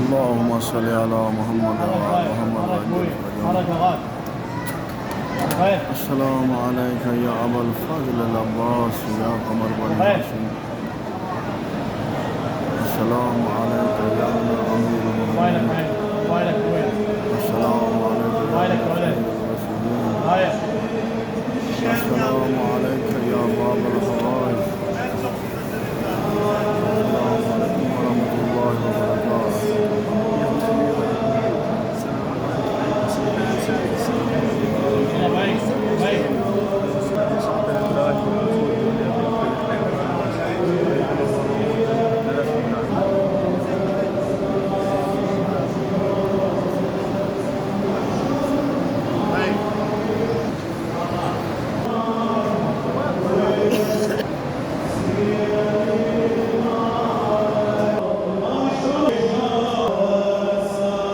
اللهم صل على محمد وعلى محمد. السلام عليك يا أبا الفضل العباس يا قمر بني هاشم. السلام عليك يا ابن